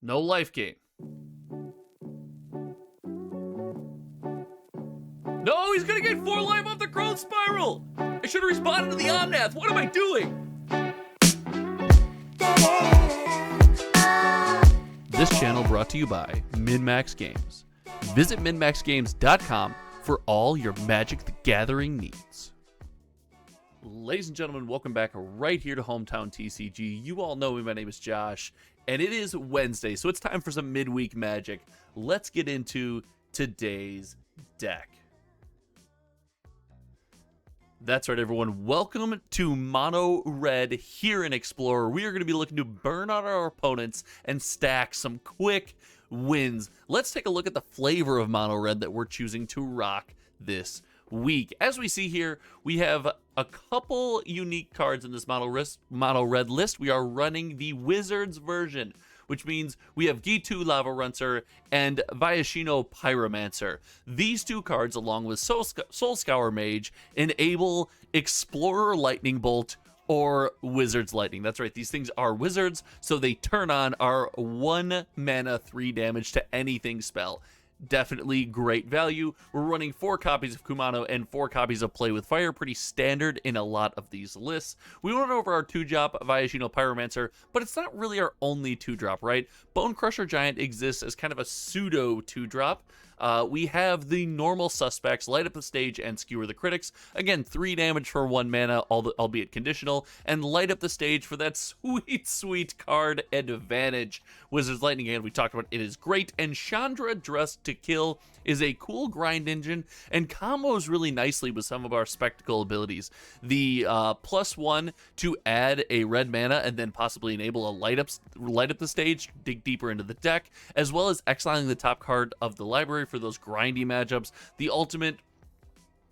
No life gain. No, he's gonna get 4 life off the growth spiral. I should have responded to the Omnath. What am I doing? This channel brought to you by MinMax Games. Visit minmaxgames.com for all your Magic the Gathering needs. Ladies and gentlemen, welcome back right here to Hometown TCG. You all know me, my name is Josh, and it is Wednesday, so it's time for some midweek magic. Let's get into today's deck. That's right, everyone. Welcome to Mono Red here in Explorer. We are going to be looking to burn out our opponents and stack some quick wins. Let's take a look at the flavor of Mono Red that we're choosing to rock this week. As we see here, we have a couple unique cards in this Mono Red list. We are running the Wizards version, which means we have Gitu Lava Runcer and Viashino Pyromancer. These two cards, along with Soul Scour Mage, enable Explorer Lightning Bolt or Wizard's Lightning. That's right, these things are wizards, so they turn on our 1 mana 3 damage to anything spell. Definitely great value. We're running 4 copies of Kumano and 4 copies of Play with Fire. Pretty standard in a lot of these lists. We went over our 2-drop Viashino Pyromancer, but it's not really our only 2-drop, right? Bone Crusher Giant exists as kind of a pseudo 2-drop. We have the normal suspects, Light Up the Stage and Skewer the Critics. Again, 3 damage for 1 mana, albeit conditional, and Light Up the Stage for that sweet, sweet card advantage. Wizard's Lightning Hand, we talked about, it is great, and Chandra Dressed to Kill is a cool grind engine and combos really nicely with some of our spectacle abilities. The +1 to add a red mana and then possibly enable a light up the stage, dig deeper into the deck, as well as exiling the top card of the library for those grindy matchups. The ultimate,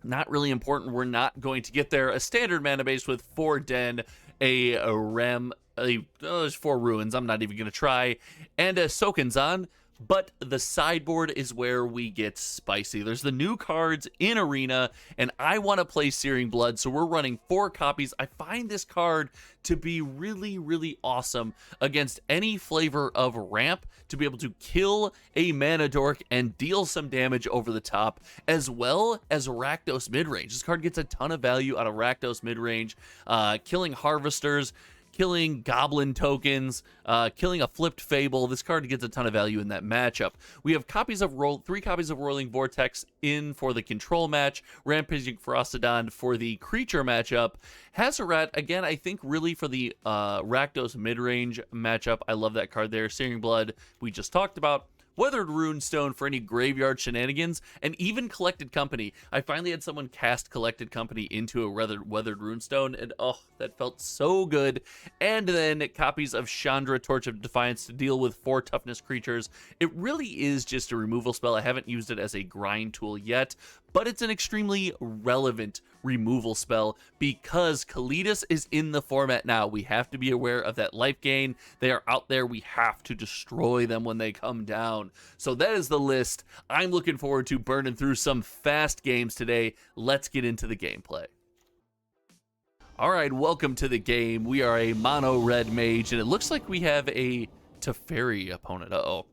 not really important. We're not going to get there. A standard mana base with 4 Den, there's 4 Ruins. I'm not even going to try. And a Sokenzan. But the sideboard is where we get spicy. There's the new cards in Arena, and I want to play Searing Blood, so we're running 4 copies. I find this card to be really, really awesome against any flavor of ramp, to be able to kill a mana dork and deal some damage over the top, as well as Rakdos midrange. This card gets a ton of value out of Rakdos midrange, killing Harvesters, killing Goblin tokens, killing a flipped Fable. This card gets a ton of value in that matchup. We have 3 copies of Roiling Vortex in for the control match, Rampaging Ferocodon for the creature matchup, Hazoret, again, I think really for the Rakdos midrange matchup. I love that card there. Searing Blood, we just talked about. Weathered Runestone for any graveyard shenanigans, and even Collected Company. I finally had someone cast Collected Company into a Weathered Runestone, and oh, that felt so good. And then copies of Chandra Torch of Defiance to deal with 4 toughness creatures. It really is just a removal spell. I haven't used it as a grind tool yet, but it's an extremely relevant removal spell because Kalidas is in the format now. We have to be aware of that life gain. They are out there. We have to destroy them when they come down. So that is the list. I'm looking forward to burning through some fast games today. Let's get into the gameplay. All right, welcome to the game. We are a mono red mage, and it looks like we have a Teferi opponent. Uh-oh.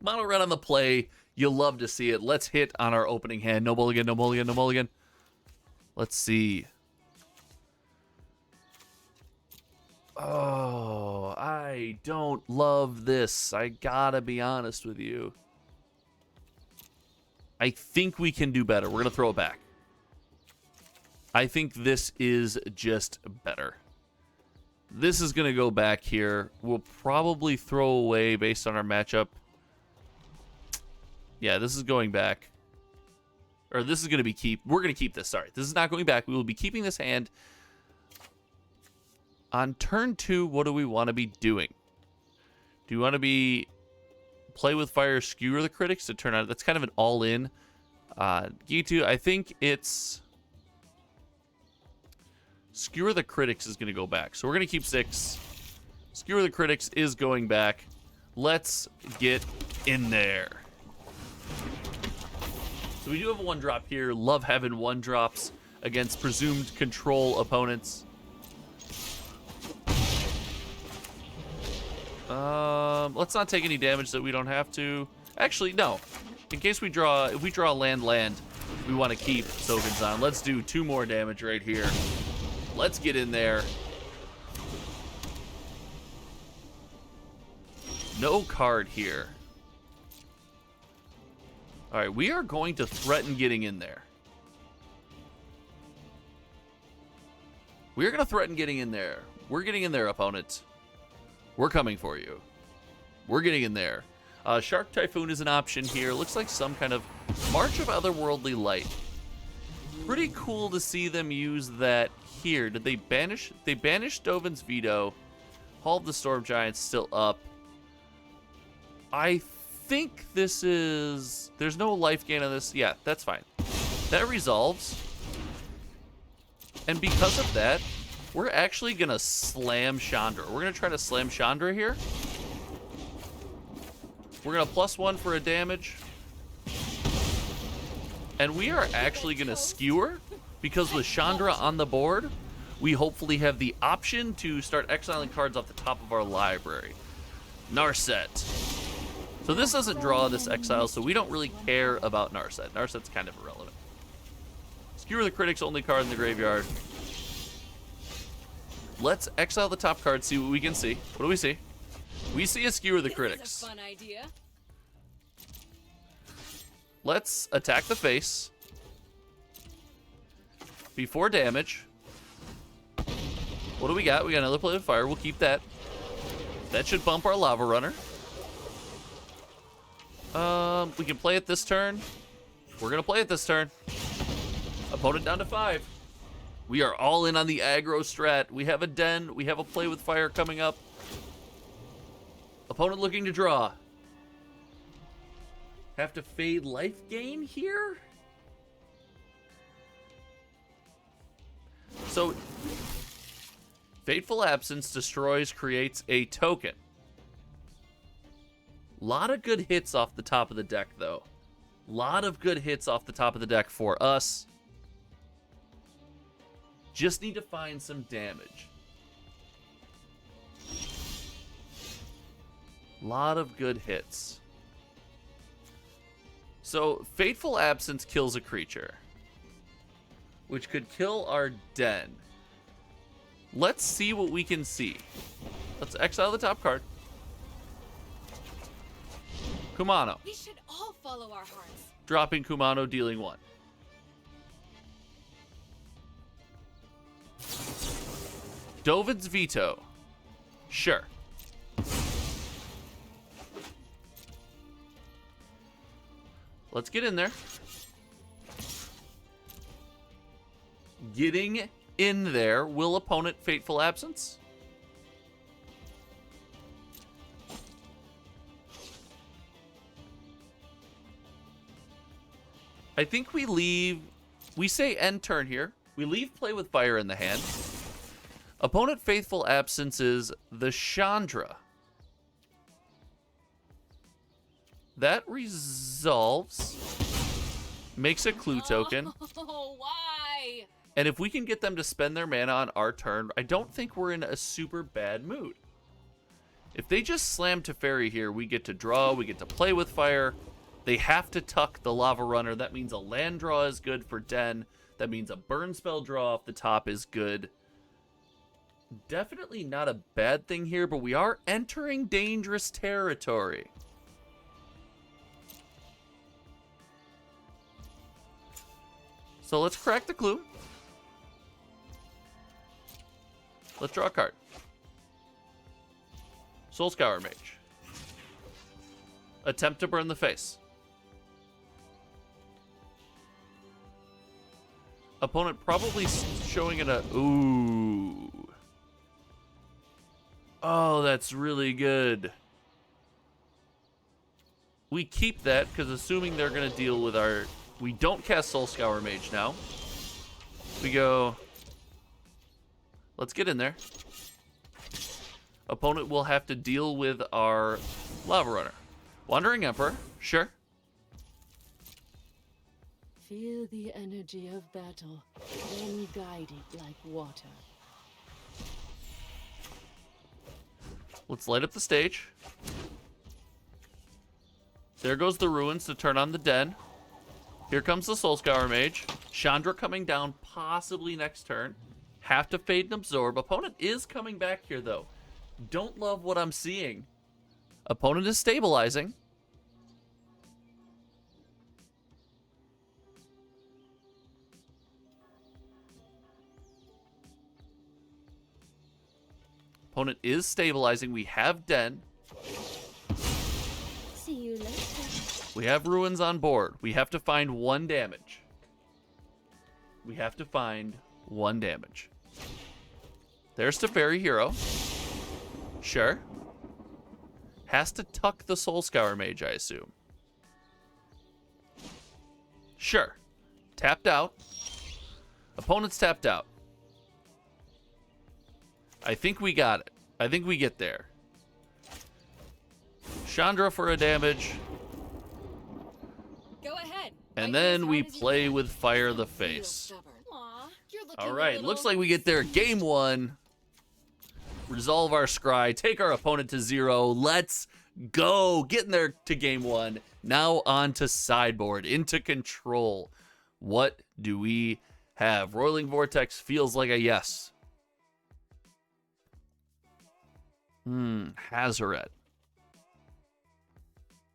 Mono red on the play. You'll love to see it. Let's hit on our opening hand. No mulligan, no mulligan, no mulligan. Let's see. Oh, I don't love this. I gotta be honest with you. I think we can do better. We're gonna throw it back. I think this is just better. This is gonna go back here. We'll probably throw away based on our matchup. Yeah, this is going back. Or this is going to be we're going to keep this. Sorry, this is not going back. We will be keeping this hand. On turn 2, what do we want to be doing? Do you want to be Play with Fire, Skewer the Critics to turn out? That's kind of an all-in. Gitu, I think it's Skewer the Critics is going to go back. So we're going to keep 6. Skewer the Critics is going back. Let's get in there. So we do have a 1-drop here. Love having 1-drops against presumed control opponents. Let's not take any damage that we don't have to. Actually, no. In case we draw, if we draw land, we want to keep Sokenzan. Let's do 2 more damage right here. Let's get in there. No card here. All right, we are going to threaten getting in there. We are going to threaten getting in there. We're getting in there, opponent. We're coming for you. We're getting in there. Shark Typhoon is an option here. Looks like some kind of March of Otherworldly Light. Pretty cool to see them use that here. Did they banish? They banished Dovin's Veto. Hall of the Storm Giant's still up. I think this is... There's no life gain on this. Yeah, that's fine. That resolves. And because of that, we're actually going to slam Chandra. We're going to try to slam Chandra here. We're going to +1 for a damage. And we are actually going to skewer, because with Chandra on the board, we hopefully have the option to start exiling cards off the top of our library. Narset. So this doesn't draw this exile, so we don't really care about Narset. Narset's kind of irrelevant. Skewer the Critic's only card in the graveyard. Let's exile the top card, see what we can see. What do we see? We see a Skewer the Critics. This is a fun idea. Let's attack the face. Before damage. What do we got? We got another Play with Fire. We'll keep that. That should bump our Lava Runner. We can play it this turn. We're going to play it this turn. Opponent down to 5. We are all in on the aggro strat. We have a Den. We have a Play with Fire coming up. Opponent looking to draw. Have to fade life gain here? So, Fateful Absence destroys, creates a token. Lot of good hits off the top of the deck, though. Lot of good hits off the top of the deck for us. Just need to find some damage. Lot of good hits. So, Fateful Absence kills a creature, which could kill our Den. Let's see what we can see. Let's exile the top card. Kumano. We should all follow our hearts. Dropping Kumano, dealing 1. Dovin's Veto. Sure. Let's get in there. Getting in there. Will opponent Fateful Absence? I think we leave... We say end turn here. We leave Play with Fire in the hand. Opponent Faithful Absence is the Chandra. That resolves. Makes a clue token. Oh, why? And if we can get them to spend their mana on our turn, I don't think we're in a super bad mood. If they just slam Teferi here, we get to draw, we get to Play with Fire. They have to tuck the Lava Runner. That means a land draw is good for Den. That means a burn spell draw off the top is good. Definitely not a bad thing here, but we are entering dangerous territory. So let's crack the clue. Let's draw a card. Soul Scour Mage. Attempt to burn the face. Opponent probably showing it a... Ooh. Oh, that's really good. We keep that, because assuming they're going to deal with our... We don't cast Soul Scour Mage now. We go... Let's get in there. Opponent will have to deal with our Lava Runner. Wandering Emperor, sure. Feel the energy of battle, then guide it like water. Let's light up the stage. There goes the ruins to turn on the den. Here comes the Soul Scour Mage. Chandra coming down possibly next turn. Have to fade and absorb. Opponent is coming back here, though. Don't love what I'm seeing. Opponent is stabilizing. Opponent is stabilizing. We have Den. See you later. We have ruins on board. We have to find 1 damage. We have to find 1 damage. There's Teferi Hero. Sure. Has to tuck the Soul Scour Mage, I assume. Sure. Tapped out. Opponent's tapped out. I think we got it. I think we get there. Chandra for a damage. Go ahead. And Fight then as we hard as you play can. with Fire the Don't feel Face. stubborn. Aw, you're looking All a right, little- looks like we get there. Game 1. Resolve our scry. Take our opponent to 0. Let's go. Getting there to game 1. Now on to sideboard. Into control. What do we have? Roiling Vortex feels like a yes. Hazoret.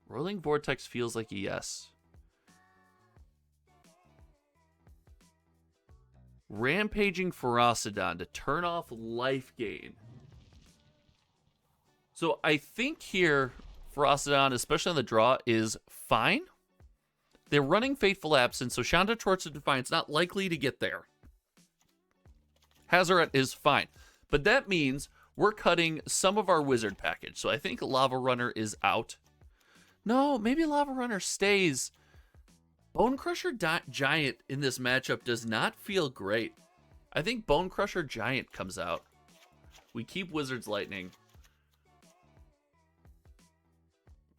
Roiling Vortex feels like a yes. Rampaging Ferocidon to turn off life gain. So I think here, Ferocidon, especially on the draw, is fine. They're running Fateful Absence, so Chandra Torch of Defiance not likely to get there. Hazoret is fine. But that means we're cutting some of our wizard package. So I think Lava Runner is out. No, maybe Lava Runner stays. Bone Crusher Giant in this matchup does not feel great. I think Bone Crusher Giant comes out. We keep Wizard's Lightning.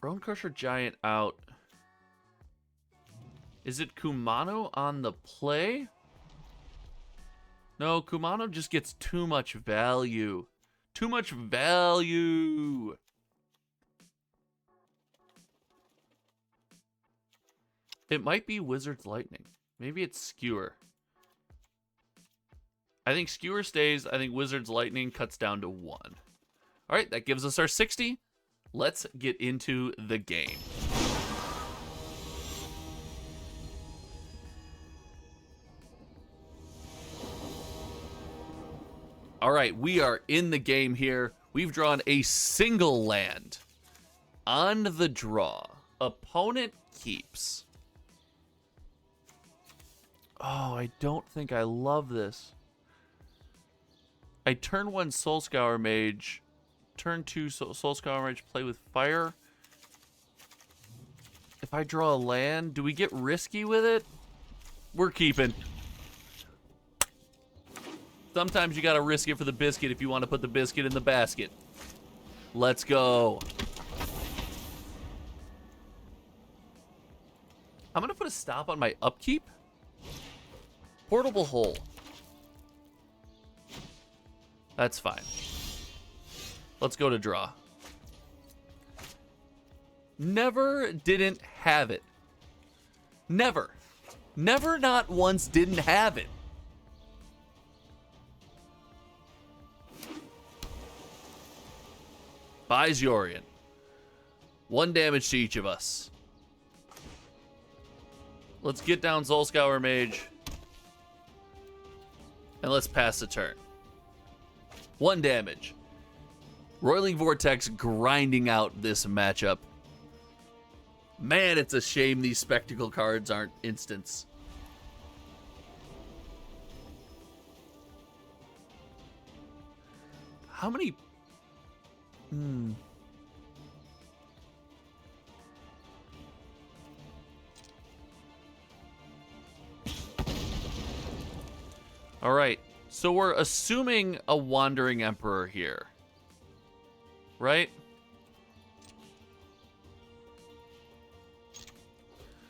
Bone Crusher Giant out. Is it Kumano on the play? No, Kumano just gets too much value. Too much value. It might be Wizard's Lightning. Maybe it's Skewer. I think Skewer stays. I think Wizard's Lightning cuts down to 1. All right, that gives us our 60. Let's get into the game. All right, we are in the game here. We've drawn a single land. On the draw, opponent keeps. Oh, I don't think I love this. I turn 1 Soul Scour Mage. Turn 2 Soul Scour Mage, play with fire. If I draw a land, do we get risky with it? We're keeping. Sometimes you gotta risk it for the biscuit if you want to put the biscuit in the basket. Let's go. I'm gonna put a stop on my upkeep. Portable Hole. That's fine. Let's go to draw. Never didn't have it. Never. Never not once didn't have it. Buys Yorion. 1 damage to each of us. Let's get down Soul Scour Mage. And let's pass the turn. 1 damage. Roiling Vortex grinding out this matchup. Man, it's a shame these spectacle cards aren't instants. How many... All right, so we're assuming a Wandering Emperor here, right?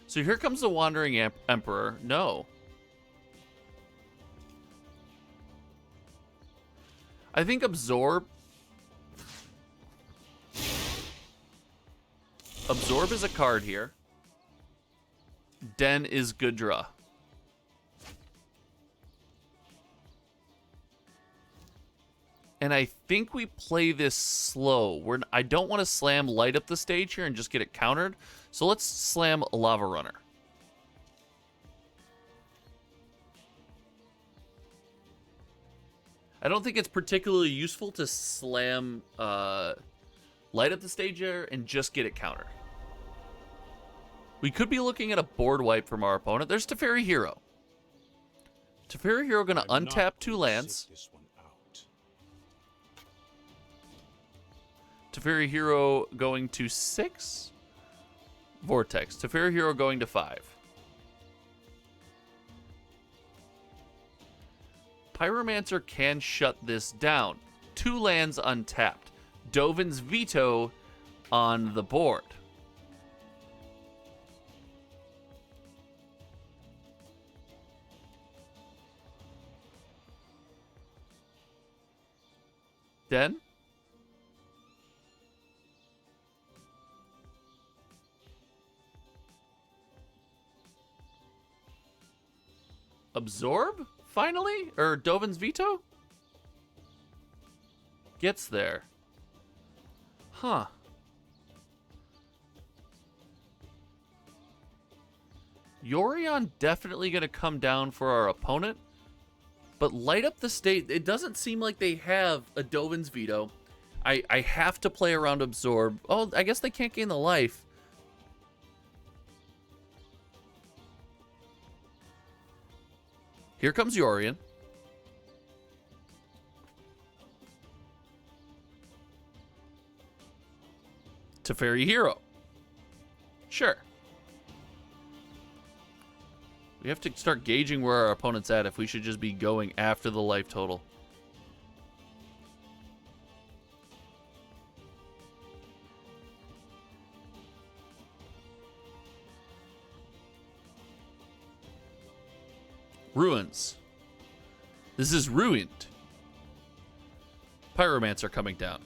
So here comes the Wandering Emperor. No. I think Absorb Absorb is a card here. Den is good draw. And I think we play this slow. I don't want to slam Light Up the Stage here and just get it countered. So let's slam Lava Runner. I don't think it's particularly useful to slam Light Up the Stage here and just get it countered. We could be looking at a board wipe from our opponent. There's Teferi Hero. Teferi Hero going to untap 2 lands. Teferi Hero going to 6. Vortex. Teferi Hero going to 5. Pyromancer can shut this down. 2 lands untapped. Dovin's Veto on the board. Den? Absorb? Finally? Or Dovin's Veto? Gets there. Huh. Yorion definitely going to come down for our opponent. But Light Up the Stage, it doesn't seem like they have a Dovin's Veto. I have to play around Absorb. Oh, I guess they can't gain the life. Here comes Yorion. Teferi Hero. Sure. We have to start gauging where our opponent's at if we should just be going after the life total. Ruins. This is ruined. Pyromancer coming down.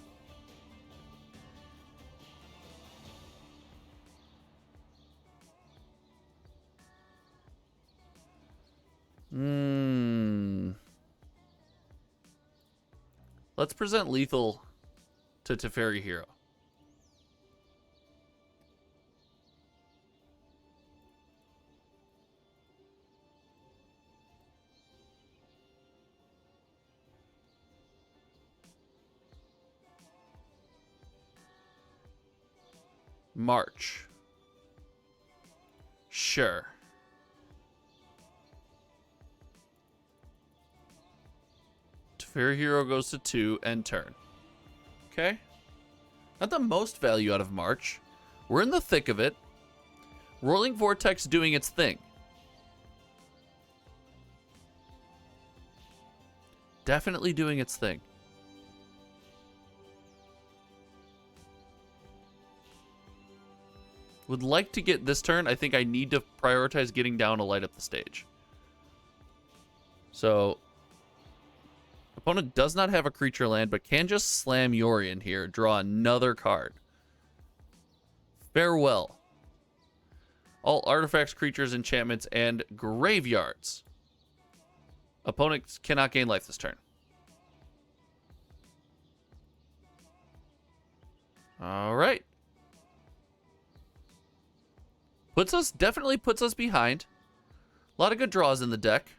Let's present lethal to Teferi Hero. March. Sure. Teferi Hero goes to 2 and turn. Okay. Not the most value out of March. We're in the thick of it. Rolling Vortex doing its thing. Definitely doing its thing. Would like to get this turn. I think I need to prioritize getting down to Light Up the Stage. So, opponent does not have a creature land, but can just slam Yorion here. Draw another card. Farewell. All artifacts, creatures, enchantments, and graveyards. Opponent cannot gain life this turn. All right. Definitely puts us behind. A lot of good draws in the deck.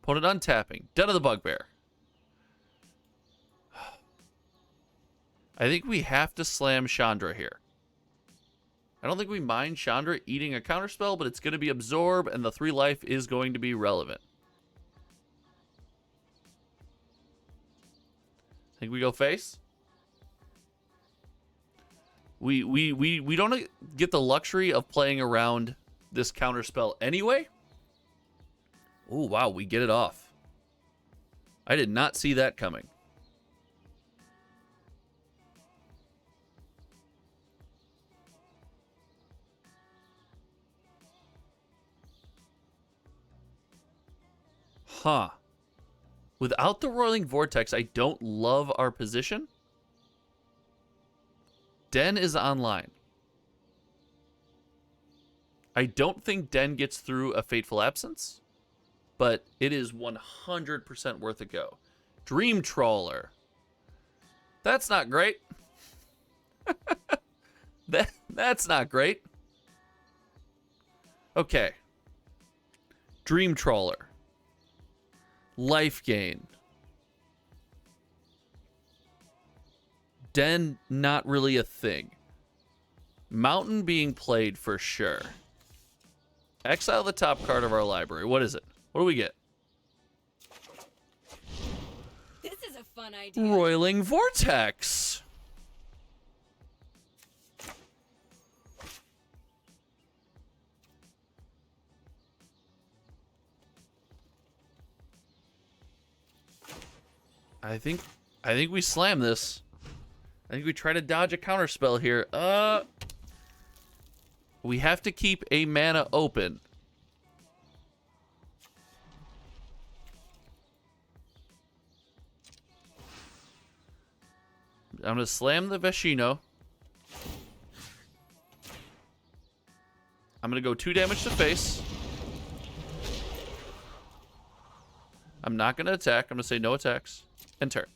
Opponent untapping. Den of the Bugbear. I think we have to slam Chandra here. I don't think we mind Chandra eating a counterspell, but it's going to be Absorb, and the 3 life is going to be relevant. Think we go face? We don't get the luxury of playing around this counterspell anyway. Oh, wow, we get it off. I did not see that coming. Huh. Without the Roiling Vortex, I don't love our position. Den is online. I don't think Den gets through a Fateful Absence, but it is 100% worth a go. Dream Trawler. That's not great. That's not great. Okay. Dream Trawler. Life Gain. Den, not really a thing. Mountain being played for sure. Exile the top card of our library. What is it? What do we get? This is a fun idea. Roiling Vortex. I think we slam this. I think we try to dodge a counterspell here. We have to keep a mana open. I'm going to slam the Veshino. I'm going to go 2 damage to face. I'm not going to attack. I'm going to say no attacks. And turn.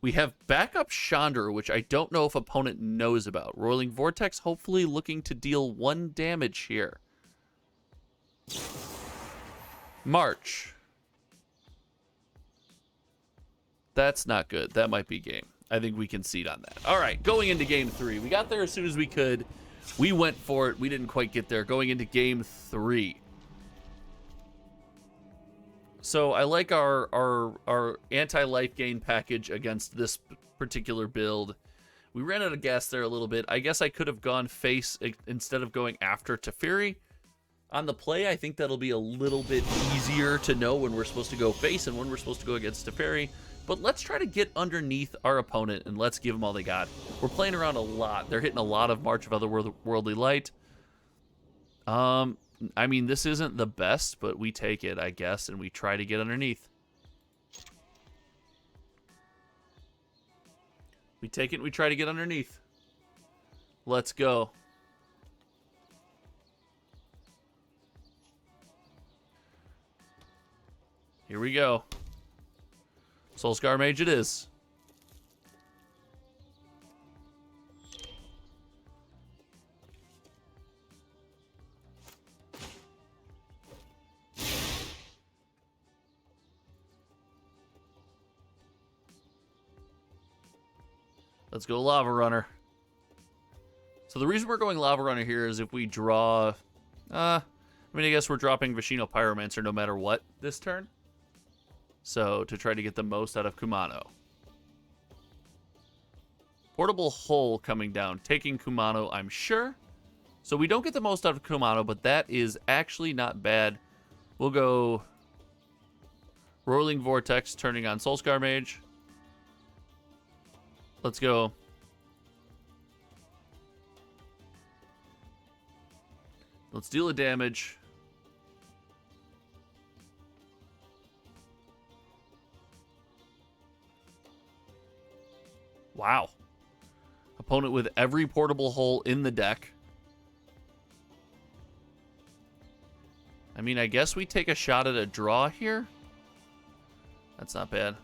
We have backup Chandra, which I don't know if opponent knows about. Roiling Vortex, hopefully looking to deal 1 damage here. March. That's not good. That might be game. I think we concede on that. All right, going into game 3. We got there as soon as we could. We went for it. We didn't quite get there. Going into game 3. So I like our anti-life gain package against this particular build. We ran out of gas there a little bit. I guess I could have gone face instead of going after Teferi. On the play, I think that'll be a little bit easier to know when we're supposed to go face and when we're supposed to go against Teferi. But let's try to get underneath our opponent and let's give them all they got. We're playing around a lot. They're hitting a lot of March of Otherworldly Light. I mean, this isn't the best, but we take it, I guess, and we try to get underneath. We take it and we try to get underneath. Let's go. Here we go. Soulscar Mage it is. Let's go Lava Runner. So the reason we're going Lava Runner here is if we draw... I guess we're dropping Veshino Pyromancer no matter what this turn. So to try to get the most out of Kumano. Portable Hole coming down, taking Kumano, I'm sure. So we don't get the most out of Kumano, but that is actually not bad. We'll go Roiling Vortex, turning on Soulscar Mage. Let's go. Let's deal a damage. Wow. Opponent with every portable hole in the deck. I mean, I guess we take a shot at a draw here. That's not bad.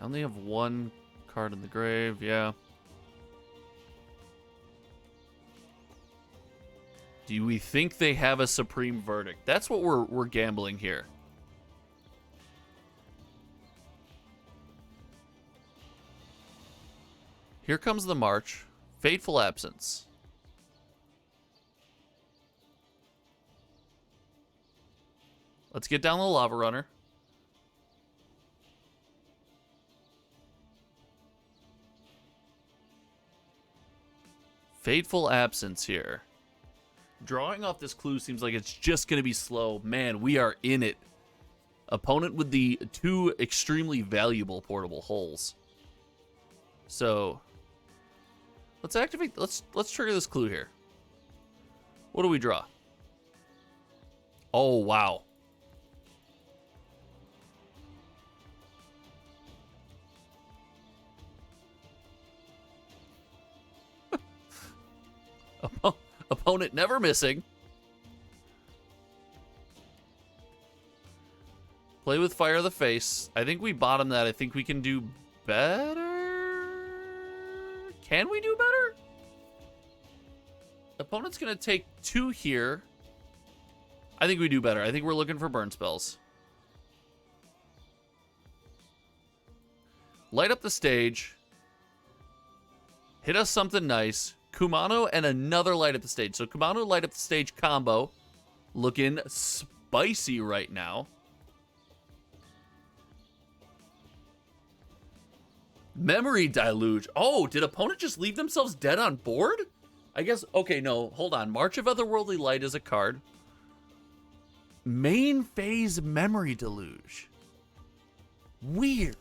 I only have 1 card in the grave, yeah. Do we think they have a Supreme Verdict? That's what we're gambling here. Here comes the March. Fateful Absence. Let's get down the Lava Runner. Fateful Absence here. Drawing off this clue seems like it's just going to be slow. Man, we are in it. Opponent with the 2 extremely valuable portable holes. So, let's activate. Let's trigger this clue here. What do we draw? Oh, wow. Opponent never missing. Play with fire of the face. I think we bottom that. I think we can do better. Can we do better? Opponent's going to take 2 here. I think we do better. I think we're looking for burn spells. Light up the stage. Hit us something nice. Kumano and another light up the stage. So Kumano light up the stage combo. Looking spicy right now. Memory Deluge. Oh, did opponent just leave themselves dead on board? I guess, okay, no, hold on. March of Otherworldly Light is a card. Main phase Memory Deluge. Weird.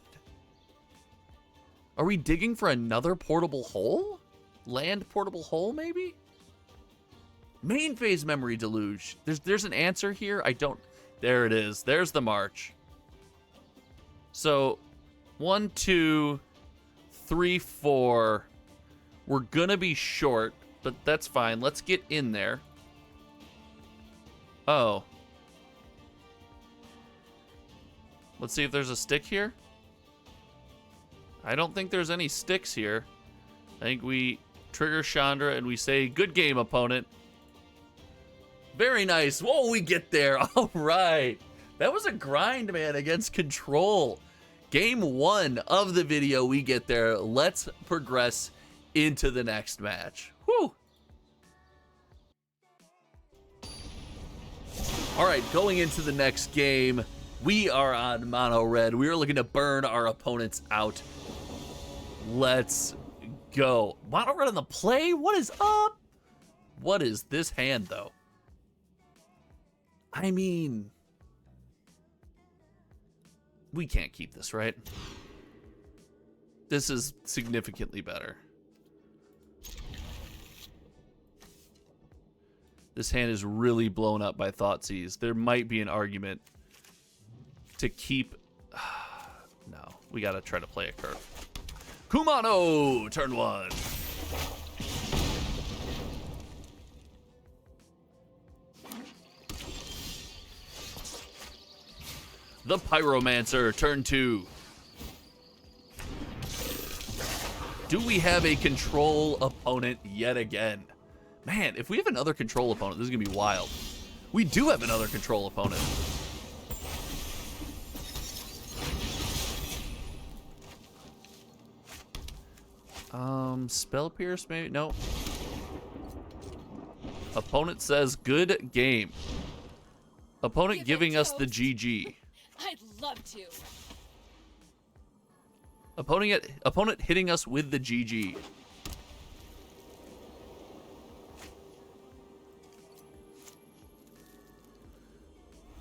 Are we digging for another portable hole? Land portable hole, maybe? Main phase Memory Deluge. There's an answer here. I don't... There it is. There's the march. So, 1, 2... 3, 4. We're gonna be short, but that's fine. Let's get in there. Oh. Let's see if there's a stick here. I don't think there's any sticks here. I think we trigger Chandra and we say, good game, opponent. Very nice. Whoa, we get there. All right. That was a grind, man, against Control. Game 1 of the video, we get there. Let's progress into the next match. Whew. All right, going into the next game, we are on mono red. We are looking to burn our opponents out. Let's go. Mono red on the play? What is up? What is this hand, though? I mean... we can't keep this, right? This is significantly better. This hand is really blown up by Thoughtseize. There might be an argument to keep... no, we gotta try to play a curve. Kumano, turn 1. The Pyromancer, turn 2. Do we have a control opponent yet again? Man, if we have another control opponent, this is going to be wild. We do have another control opponent. Spell Pierce, maybe? No. Opponent says, good game. Opponent giving us the GG. I'd love to. Opponent hitting us with the GG.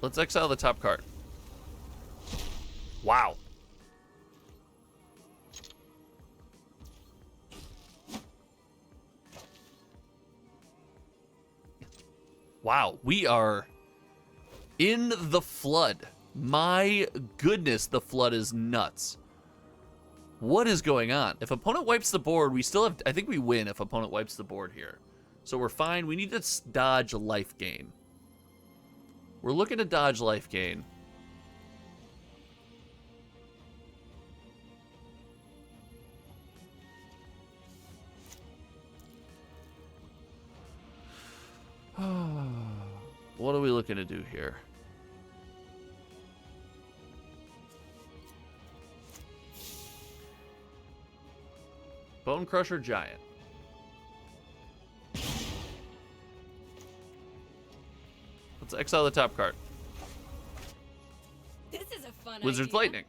Let's exile the top card. Wow. Wow, we are in the flood. My goodness, the flood is nuts. What is going on? If opponent wipes the board, we still have... I think we win if opponent wipes the board here. So we're fine. We need to dodge life gain. We're looking to dodge life gain. What are we looking to do here? Bone Crusher Giant. Let's exile the top card. This is a fun Wizard's idea. Lightning.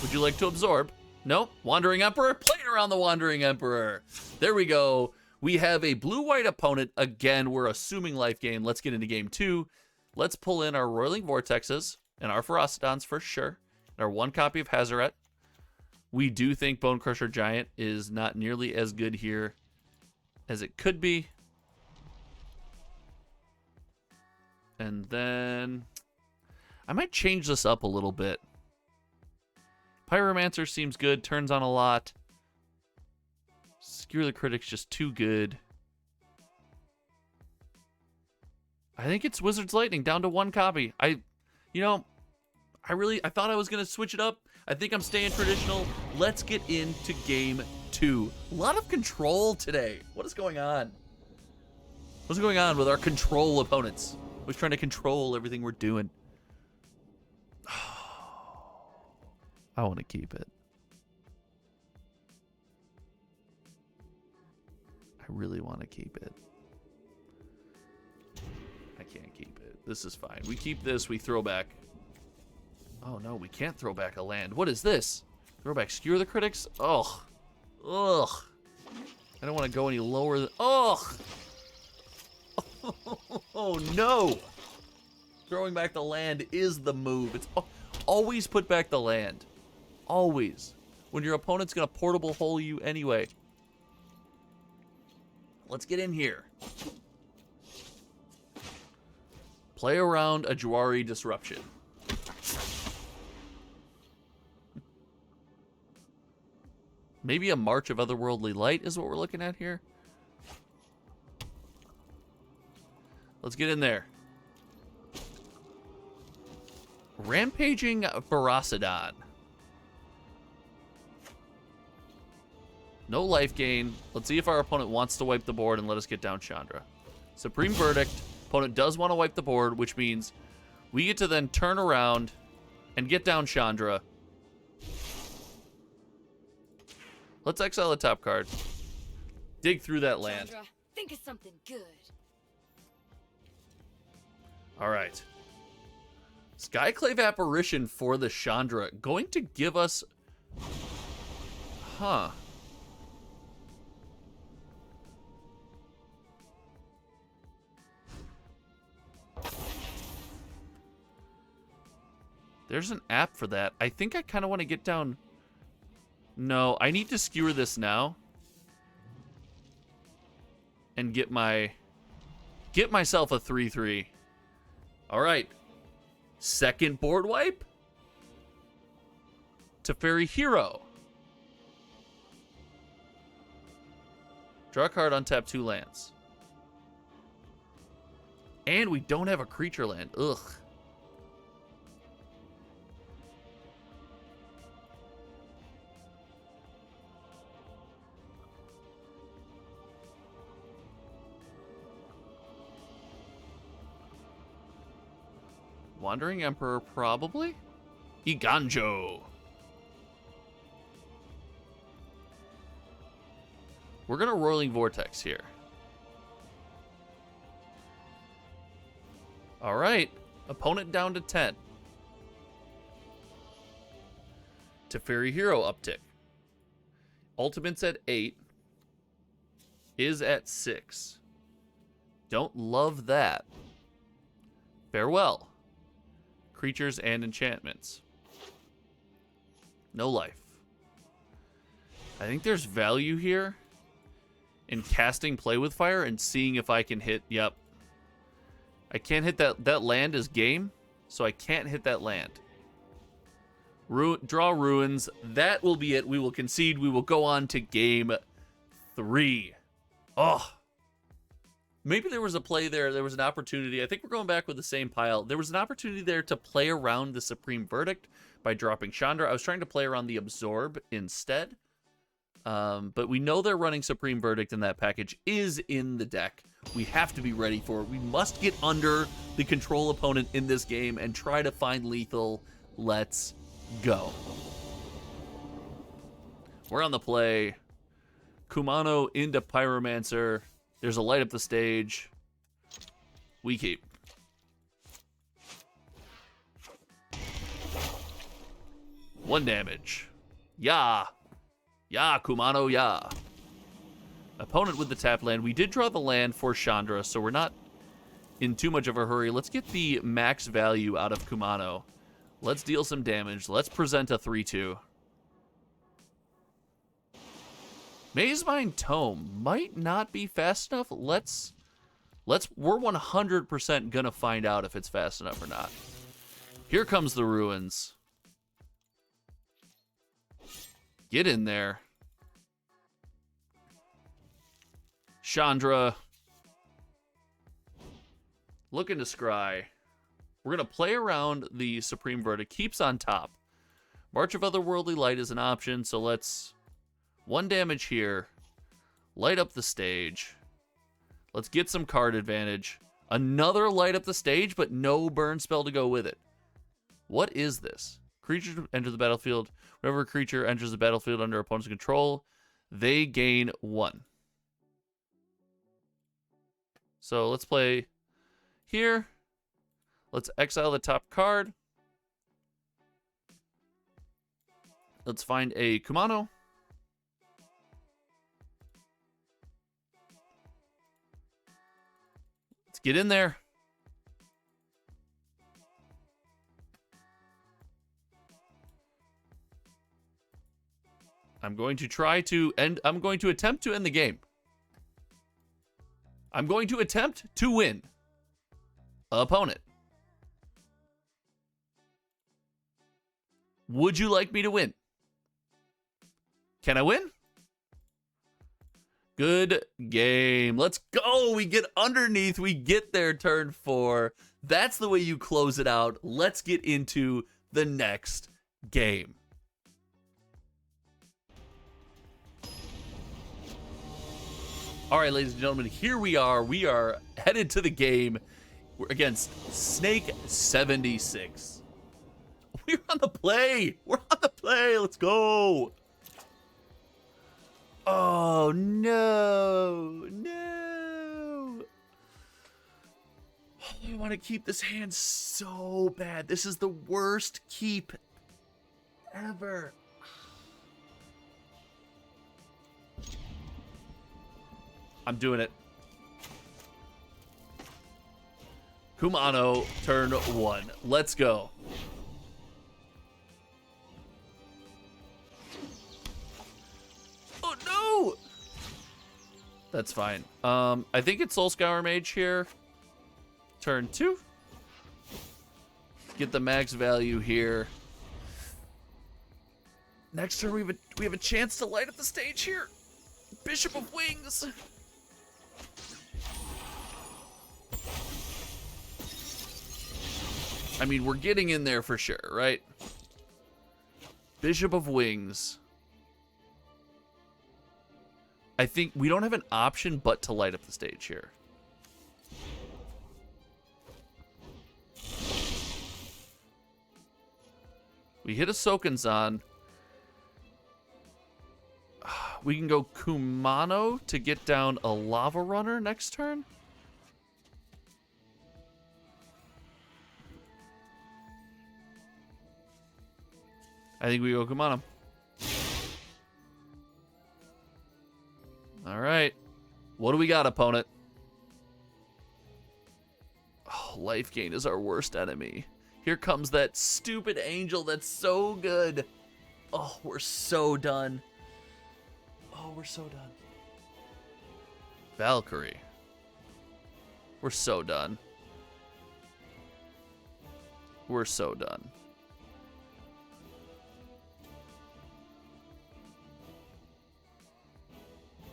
Would you like to absorb? Nope. Wandering Emperor. Playing around the Wandering Emperor. There we go. We have a blue-white opponent. Again, we're assuming life gain. Let's get into game 2. Let's pull in our Roiling Vortexes and our Ferocidons for sure. And our 1 copy of Hazoret. We do think Bone Crusher Giant is not nearly as good here as it could be. And then I might change this up a little bit. Pyromancer seems good, turns on a lot. Skewer the Critic's just too good. I think it's Wizard's Lightning down to 1 copy. I thought I was going to switch it up. I think I'm staying traditional. Let's get into game 2. A lot of control today. What is going on? What's going on with our control opponents? We're trying to control everything we're doing. I want to keep it. I really want to keep it. I can't keep it. This is fine. We keep this, we throw back. Oh no, we can't throw back a land. What is this? Throw back Skewer the Critics? Ugh. Ugh. I don't want to go any lower than... Ugh. Oh no. Throwing back the land is the move. It's always put back the land. Always. When your opponent's going to portable hole you anyway. Let's get in here. Play around a Jwari Disruption. Maybe a March of Otherworldly Light is what we're looking at here. Let's get in there. Rampaging Ferocidon. No life gain. Let's see if our opponent wants to wipe the board and let us get down Chandra. Supreme Verdict. Opponent does want to wipe the board, which means we get to then turn around and get down Chandra. Let's exile the top card. Dig through that land. Chandra, think of something good. All right. Skyclave Apparition for the Chandra. Going to give us... Huh. There's an app for that. I think I kind of want to get down... No, I need to skewer this now. And get myself a 3/3. All right. Second board wipe. Teferi Hero. Draw a card, untap 2 lands. And we don't have a creature land. Ugh. Wandering Emperor, probably? Iganjo. We're going to Roiling Vortex here. All right. Opponent down to 10. Teferi Hero uptick. Ultimate's at 8. Is at 6. Don't love that. Farewell. Creatures and enchantments. No life. I think there's value here in casting Play with Fire and seeing if I can hit. Yep. I can't hit that land is game, so I can't hit that land. Draw Ruins. That will be it. We will concede. We will go on to game 3. Oh. Maybe there was a play there. There was an opportunity. I think we're going back with the same pile. There was an opportunity there to play around the Supreme Verdict by dropping Chandra. I was trying to play around the Absorb instead. But we know they're running Supreme Verdict, and that package is in the deck. We have to be ready for it. We must get under the control opponent in this game and try to find lethal. Let's go. We're on the play. Kumano into Pyromancer. There's a light up the stage. We keep. One damage. Yeah. Yeah, Kumano, yeah. Opponent with the tap land. We did draw the land for Chandra, so we're not in too much of a hurry. Let's get the max value out of Kumano. Let's deal some damage. Let's present a 3/2. Mazemind Tome might not be fast enough. We're 100% gonna find out if it's fast enough or not. Here comes the Ruins. Get in there. Chandra. Looking to scry. We're going to play around the Supreme Verdict. Keeps on top. March of Otherworldly Light is an option, so let's... 1 damage here. Light up the stage. Let's get some card advantage. Another light up the stage, but no burn spell to go with it. What is this? Creature enters the battlefield. Whenever a creature enters the battlefield under opponent's control, they gain 1. So let's play here. Let's exile the top card. Let's find a Kumano. Let's get in there. I'm going to attempt to end the game. I'm going to attempt to win. Opponent. Would you like me to win? Can I win? Good game. Let's go. We get underneath. We get there turn 4. That's the way you close it out. Let's get into the next game. All right, ladies and gentlemen, here we are. We are headed to the game. We're against Snake 76. We're on the play. We're on the play. Let's go. Oh, no. No. Oh, I want to keep this hand so bad. This is the worst keep ever. I'm doing it. Kumano, turn 1. Let's go. Oh, no! That's fine. I think it's Soul Scour Mage here. Turn 2. Get the max value here. Next turn, we have a chance to light up the stage here. Bishop of Wings. I mean, we're getting in there for sure, right? Bishop of Wings. I think we don't have an option but to light up the stage here. We hit a Sokenzan. We can go Kumano to get down a Lava Runner next turn. I think we go Kumano. All right. What do we got, opponent? Oh, life gain is our worst enemy. Here comes that stupid angel that's so good. Oh, we're so done. Oh, we're so done. Valkyrie. We're so done. We're so done.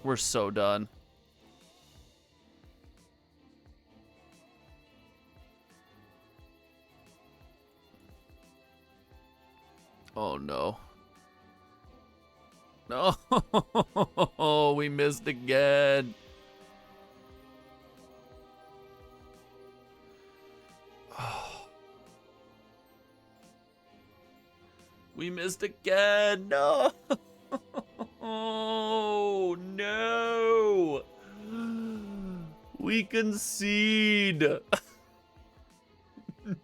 We're so done. Oh, no. No, we missed again. Oh. We missed again. No. Oh, no. We concede.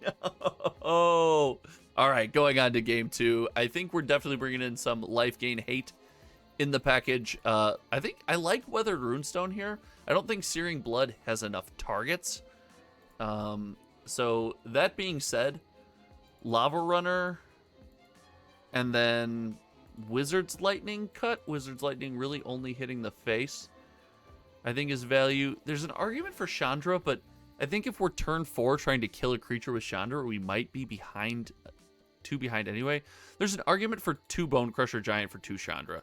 No. All right, going on to game 2. I think we're definitely bringing in some life gain hate in the package. I think I like Weathered Runestone here. I don't think Searing Blood has enough targets. So that being said, Lava Runner and then Wizard's Lightning Cut. Wizard's Lightning really only hitting the face, I think, is value. There's an argument for Chandra, but I think if we're turn 4 trying to kill a creature with Chandra, we might be behind, 2 behind anyway. There's an argument for 2 Bone Crusher Giant for 2 Chandra.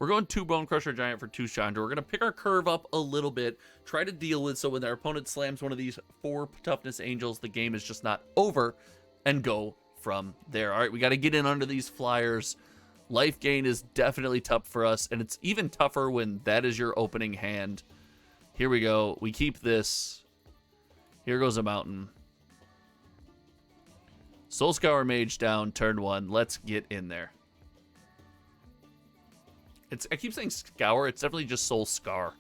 We're going 2 Bone Crusher Giant for 2 Chandra. We're going to pick our curve up a little bit, try to deal with so when our opponent slams one of these 4 Toughness Angels, the game is just not over, and go from there. All right, we got to get in under these flyers. Life gain is definitely tough for us, and it's even tougher when that is your opening hand. Here we go. We keep this. Here goes a mountain. Soul Scour Mage down, turn 1. Let's get in there. I keep saying Scour. It's definitely just Soul Scar.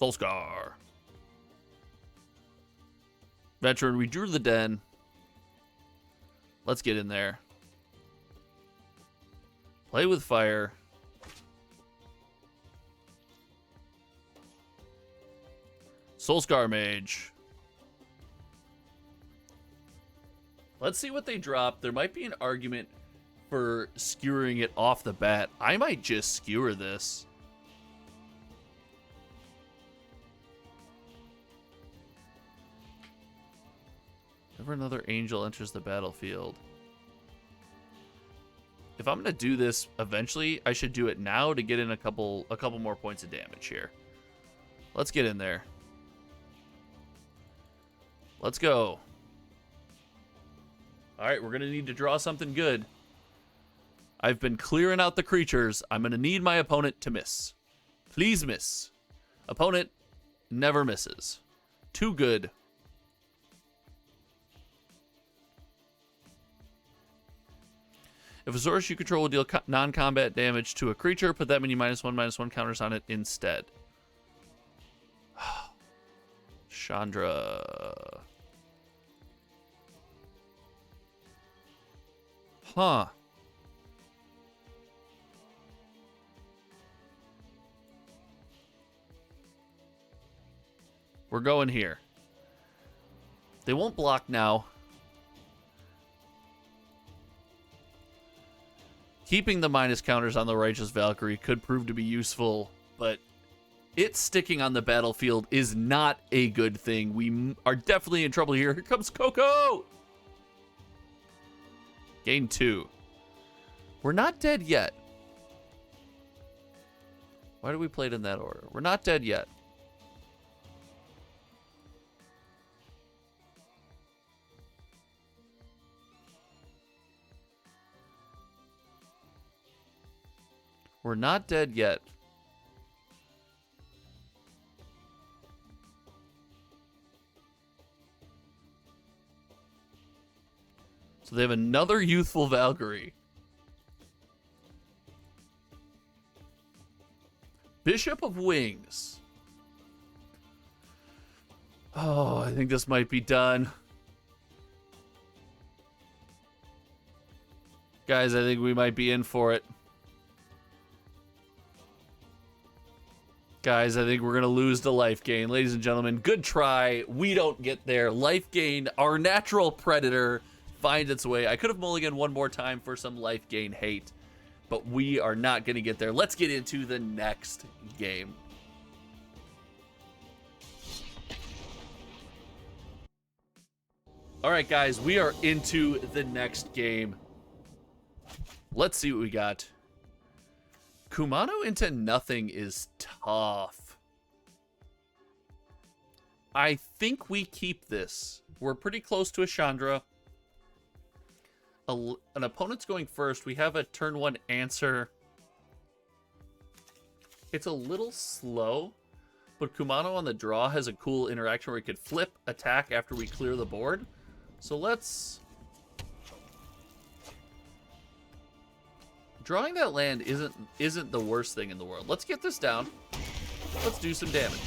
Soul Scar. Veteran, we drew the den. Let's get in there. Play with fire. Soul Scar Mage. Let's see what they drop. There might be an argument for skewering it off the bat. I might just skewer this. Whenever another angel enters the battlefield. If I'm going to do this eventually, I should do it now to get in a couple more points of damage here. Let's get in there. Let's go. All right, we're going to need to draw something good. I've been clearing out the creatures. I'm going to need my opponent to miss. Please miss. Opponent never misses. Too good. If a source you control will deal non-combat damage to a creature, put that many -1/-1 counters on it instead. Chandra. Huh. We're going here. They won't block now. Keeping the minus counters on the Righteous Valkyrie could prove to be useful, but it sticking on the battlefield is not a good thing. We are definitely in trouble here. Here comes Coco! Gain 2. We're not dead yet. Why do we play it in that order? We're not dead yet. We're not dead yet. So they have another youthful Valkyrie. Bishop of Wings. Oh, I think this might be done. Guys, I think we might be in for it. Guys, I think we're going to lose the life gain. Ladies and gentlemen, good try. We don't get there. Life gain, our natural predator, finds its way. I could have mulliganed one more time for some life gain hate, but we are not going to get there. Let's get into the next game. All right, guys, we are into the next game. Let's see what we got. Kumano into nothing is tough. I think we keep this. We're pretty close to a Chandra. An opponent's going first. We have a turn 1 answer. It's a little slow, but Kumano on the draw has a cool interaction where he could flip, attack after we clear the board. So let's... Drawing that land isn't the worst thing in the world. Let's get this down. Let's do some damage.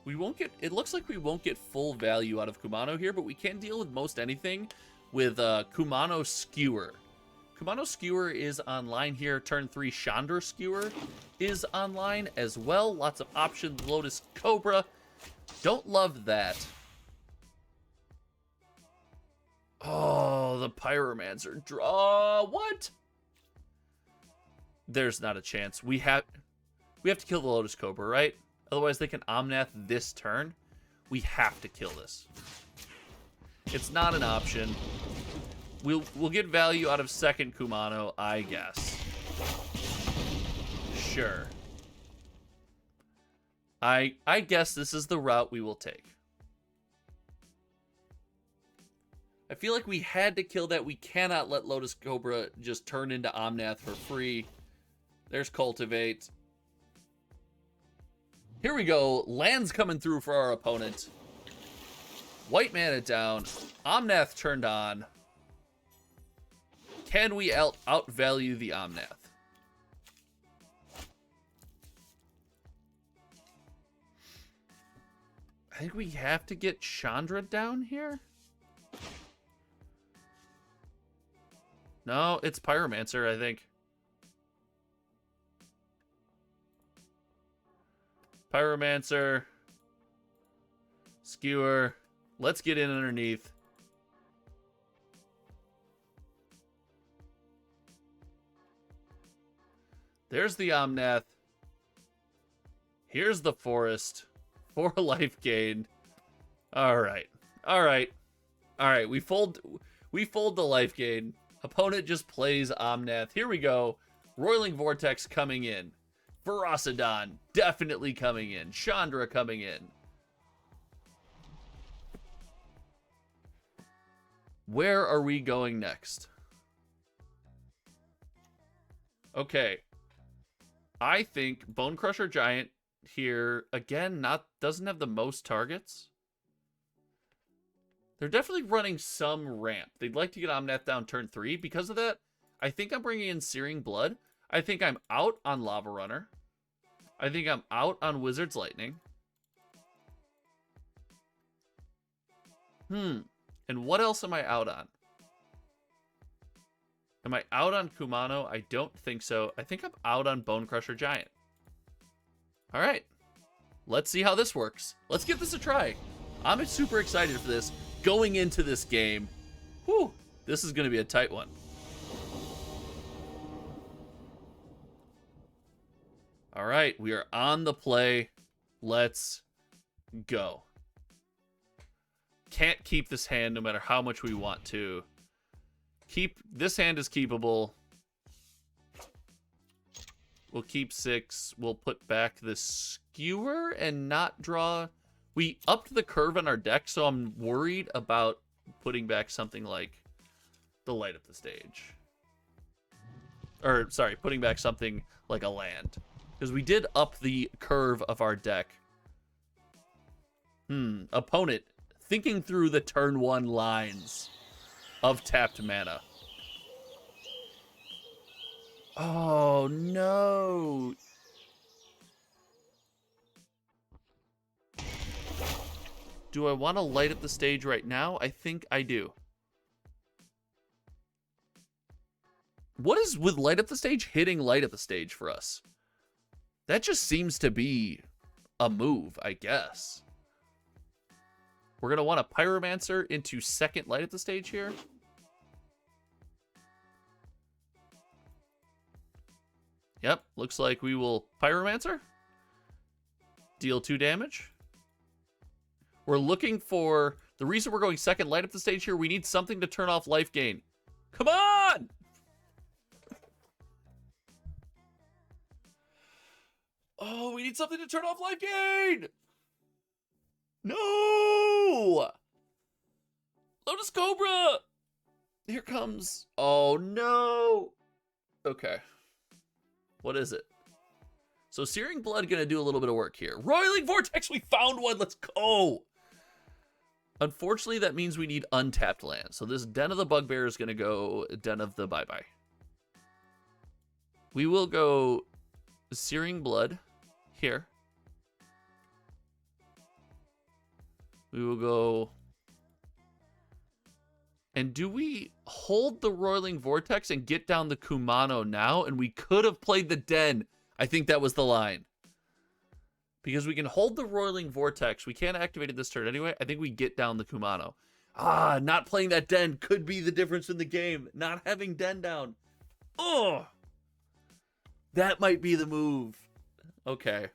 We won't get... It looks like we won't get full value out of Kumano here, but we can deal with most anything with Kumano Skewer. Kumano Skewer is online here. Turn 3 Chandra Skewer is online as well. Lots of options. Lotus Cobra. Don't love that. Oh, the Pyromancer draw. What? There's not a chance. We have to kill the Lotus Cobra, right? Otherwise they can Omnath this turn. We have to kill this. It's not an option. We'll get value out of second Kumano, I guess. Sure. I guess this is the route we will take. I feel like we had to kill that. We cannot let Lotus Cobra just turn into Omnath for free. There's Cultivate. Here we go. Land's coming through for our opponent. White mana down. Omnath turned on. Can we outvalue the Omnath? I think we have to get Chandra down here. No, it's Pyromancer, I think. Pyromancer. Skewer. Let's get in underneath. There's the Omnath. Here's the Forest. 4 life gain. All right. All right. All right. We fold the life gain. Opponent just plays Omnath. Here we go. Roiling Vortex coming in. Ferocidon definitely coming in. Chandra coming in. Where are we going next? Okay. I think Bone Crusher Giant here, again, doesn't have the most targets. They're definitely running some ramp. They'd like to get Omnath down turn 3. Because of that, I think I'm bringing in Searing Blood. I think I'm out on Lava Runner. I think I'm out on Wizard's Lightning. And what else am I out on? Am I out on Kumano? I don't think so. I think I'm out on Bone Crusher Giant. All right. Let's see how this works. Let's give this a try. I'm super excited for this. Going into this game. Whew. This is going to be a tight one. All right. We are on the play. Let's go. Can't keep this hand no matter how much we want to. This hand is keepable. We'll keep 6. We'll put back the Skewer and not draw. We upped the curve on our deck, so I'm worried about putting back something like the Light Up the Stage. Or, sorry, putting back something like a land. Because we did up the curve of our deck. Opponent thinking through the turn 1 lines of tapped mana. Oh, no. Do I want to light up the stage right now? I think I do. What is with light up the stage hitting light up the stage for us? That just seems to be a move, I guess. We're going to want a Pyromancer into second light up the stage here. Yep, looks like we will Pyromancer. Deal 2 damage. We're looking for... The reason we're going second light up the stage here, we need something to turn off life gain. Come on! Oh, we need something to turn off life gain! No! Lotus Cobra! Here comes... Oh, no! Okay. What is it? So Searing Blood gonna do a little bit of work here. Roiling Vortex, we found one! Let's go! Unfortunately, that means we need untapped land. So this Den of the Bugbear is gonna go Den of the Bye-Bye. We will go Searing Blood here. We will go... And do we hold the Roiling Vortex and get down the Kumano now? And we could have played the Den. I think that was the line. Because we can hold the Roiling Vortex. We can't activate it this turn anyway. I think we get down the Kumano. Ah, not playing that Den could be the difference in the game. Not having Den down. Oh! That might be the move. Okay.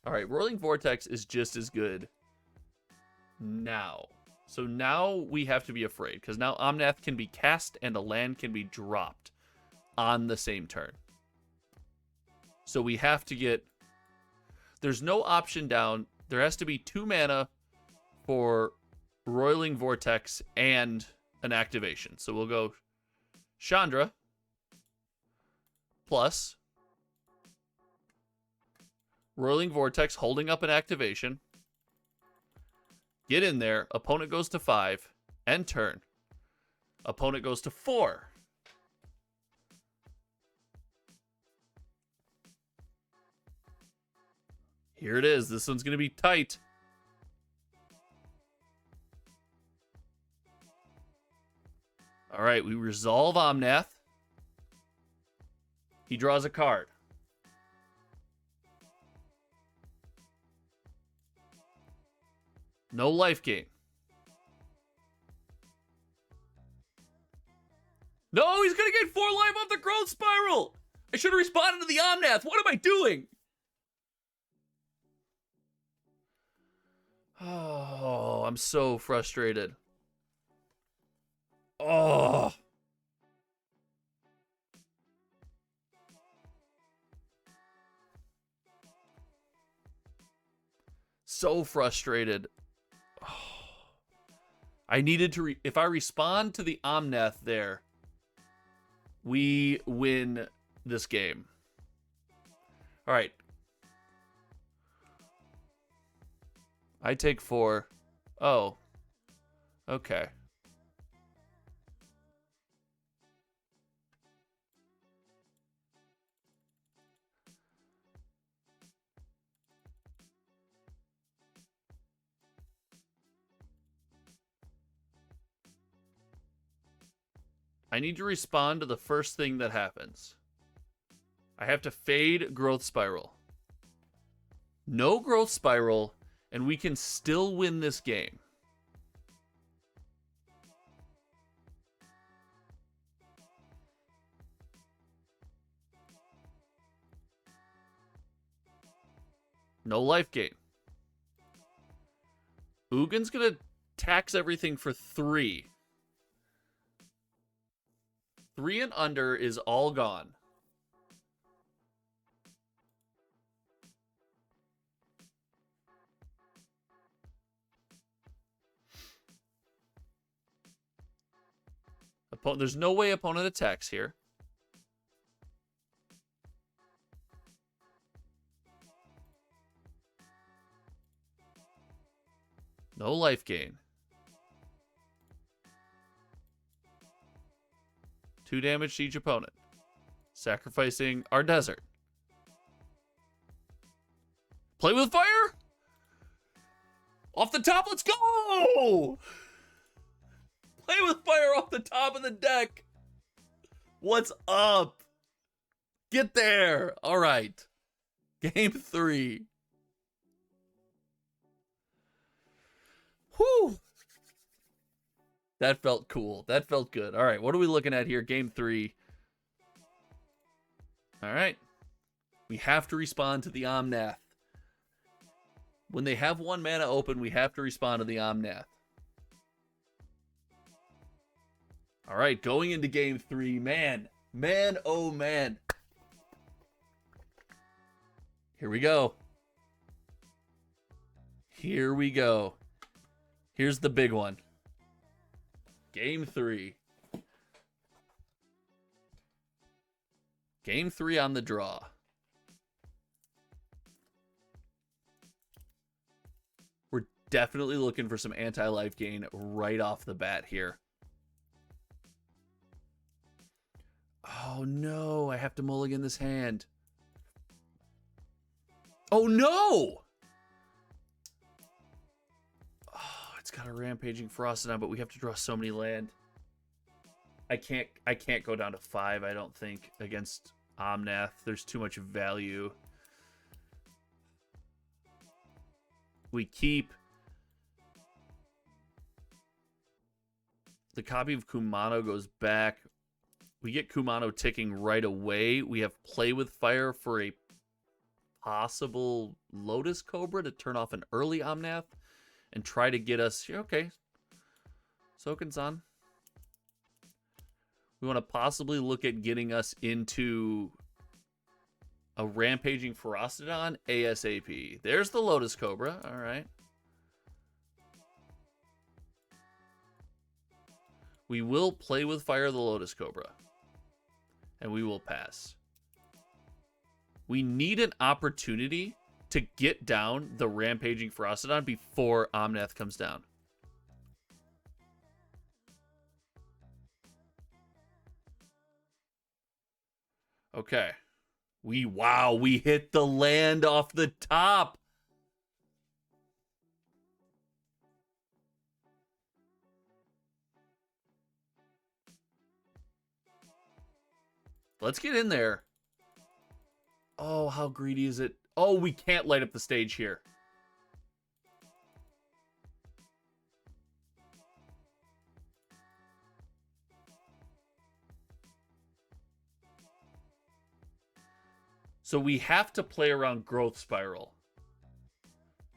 All right, Roiling Vortex is just as good now. So now we have to be afraid, because now Omnath can be cast and a land can be dropped on the same turn. So we have to get... There's no option down. There has to be 2 mana for Roiling Vortex and an activation. So we'll go Chandra plus Roiling Vortex holding up an activation. Get in there. Opponent goes to 5. End turn. Opponent goes to 4. Here it is. This one's going to be tight. All right, we resolve Omnath. He draws a card. No life gain. No, he's going to get 4 life off the growth spiral. I should have responded to the Omnath. What am I doing? Oh, I'm so frustrated. Oh. So frustrated. Oh. I needed to... if I respond to the Omnath there, we win this game. All right. I take 4. Oh. Okay. I need to respond to the first thing that happens. I have to fade growth spiral. No growth spiral, and we can still win this game. No life gain. Ugin's gonna tax everything for 3. 3 and under is all gone. There's no way opponent attacks here. No life gain. 2 damage to each opponent. Sacrificing our desert. Play with fire? Off the top, let's go! Play with fire off the top of the deck. What's up? Get there. All right. Game 3. Whew. That felt cool. That felt good. All right, what are we looking at here? Game 3. All right. We have to respond to the Omnath. When they have 1 mana open, we have to respond to the Omnath. All right, going into game 3. Man, oh man. Here we go. Here we go. Here's the big one. Game 3. Game 3 on the draw. We're definitely looking for some anti-life gain right off the bat here. Oh no, I have to mulligan this hand. Oh no! Oh, it's got a Rampaging Frost but we have to draw so many land. I can't go down to 5, I don't think, against Omnath. There's too much value. We keep the copy of Kumano goes back. We get Kumano ticking right away. We have Play with Fire for a possible Lotus Cobra to turn off an early Omnath and try to get us... Okay, Soken-san. We want to possibly look at getting us into a Rampaging Ferocidon ASAP. There's the Lotus Cobra. All right. We will play with fire the Lotus Cobra. And we will pass. We need an opportunity to get down the Rampaging Ferocidon before Omnath comes down. Okay. Wow, we hit the land off the top. Let's get in there. Oh, how greedy is it? Oh, we can't light up the stage here. So we have to play around Growth Spiral.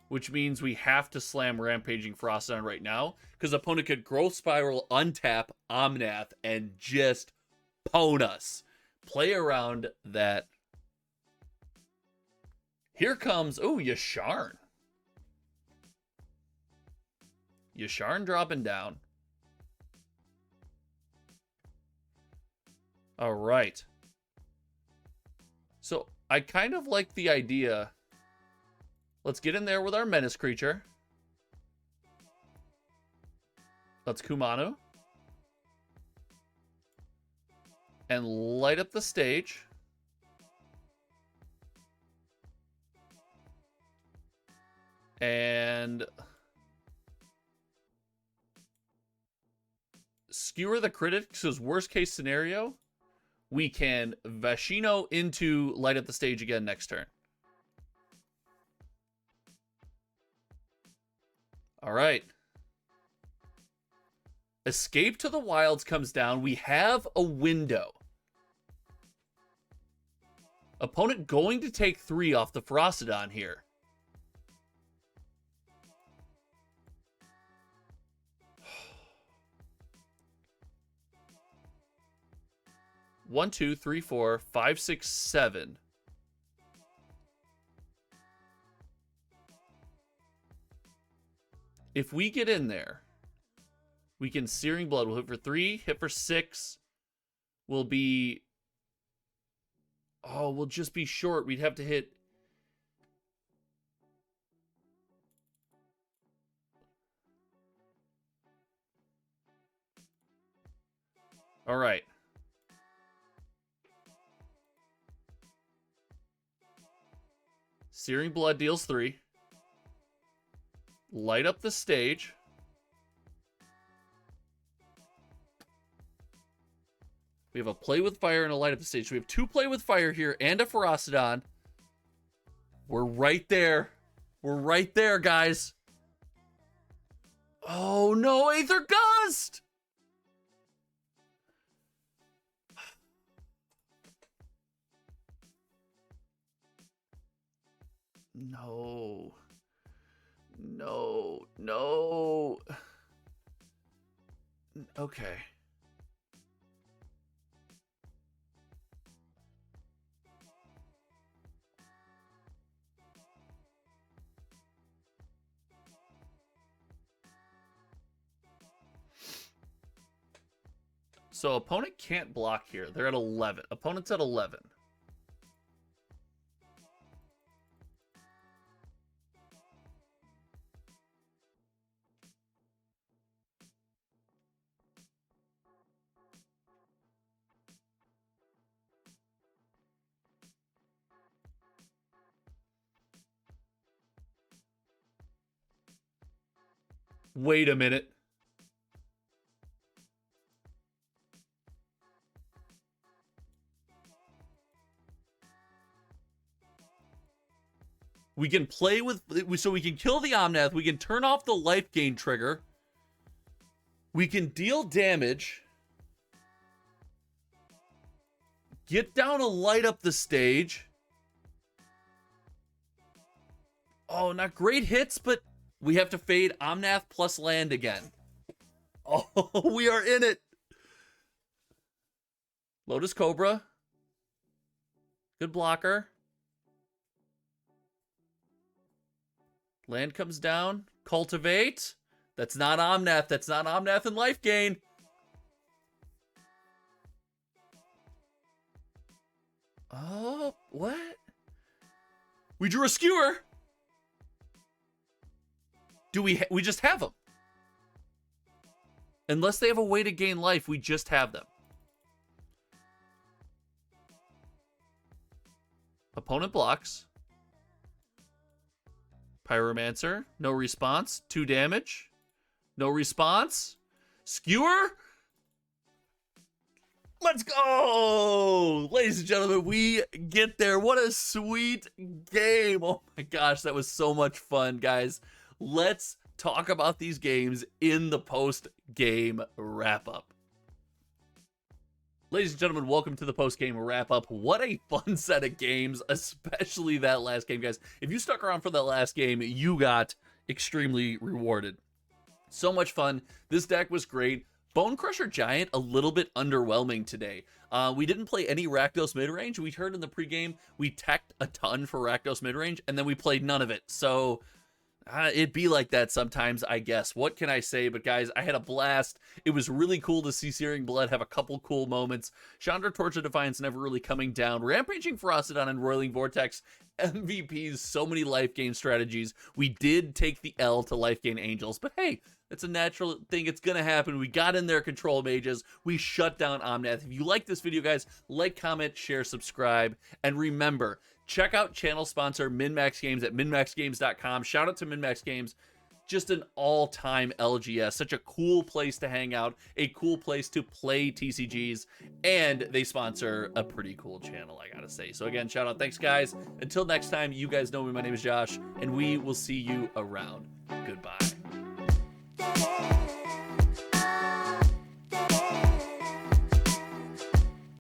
Which means we have to slam Rampaging Ferocidon right now. Because opponent could Growth Spiral, untap Omnath, and just pwn us. Play around that. Here comes, oh, Yasharn. Yasharn dropping down. All right. So I kind of like the idea. Let's get in there with our Menace creature. Let's Kumano. And light up the stage. And skewer the critics. So worst case scenario, we can Vashino into light up the stage again next turn. All right. Escape to the Wilds comes down. We have a window. Opponent going to take 3 off the Ferocidon here. One, two, three, 4, 5, 6, 7. If we get in there, we can Searing Blood. We'll hit for 3, hit for 6. We'll be... Oh, we'll just be short. We'd have to hit... All right. Searing Blood deals 3. Light up the stage. We have a Play with Fire and a Light up the stage. So we have 2 Play with Fire here and a Ferocidon. We're right there. We're right there, guys. Oh no, Aether Gust! No. No. No. Okay. So opponent can't block here. They're at 11. Opponent's at 11. Wait a minute. We can play with... So we can kill the Omnath. We can turn off the life gain trigger. We can deal damage. Get down and light up the stage. Oh, not great hits, but we have to fade Omnath plus land again. Oh, we are in it. Lotus Cobra. Good blocker. Land comes down. Cultivate. That's not Omnath. That's not Omnath and life gain. Oh, what? We drew a skewer. Do we just have them? Unless they have a way to gain life, we just have them. Opponent blocks. Pyromancer, no response. 2 damage. No response. Skewer. Let's go! Ladies and gentlemen, we get there. What a sweet game. Oh my gosh, that was so much fun, guys. Let's talk about these games in the post-game wrap-up. Ladies and gentlemen, welcome to the post-game wrap-up. What a fun set of games, especially that last game, guys. If you stuck around for that last game, you got extremely rewarded. So much fun. This deck was great. Bone Crusher Giant, a little bit underwhelming today. We didn't play any Rakdos midrange. We heard in the pregame we teched a ton for Rakdos midrange, and then we played none of it. So it'd be like that sometimes, I guess. What can I say? But guys, I had a blast. It was really cool to see Searing Blood have a couple cool moments. Chandra Torch of Defiance never really coming down. Rampaging Ferocodon and Roiling Vortex. MVPs, so many life gain strategies. We did take the L to life gain Angels, but hey, it's a natural thing. It's going to happen. We got in there control mages. We shut down Omnath. If you like this video, guys, like, comment, share, subscribe. And remember, check out channel sponsor MinMax Games at minmaxgames.com. Shout out to MinMax Games. Just an all-time LGS. Such a cool place to hang out. A cool place to play TCGs. And they sponsor a pretty cool channel, I gotta say. So again, shout out. Thanks, guys. Until next time, you guys know me. My name is Josh. And we will see you around. Goodbye.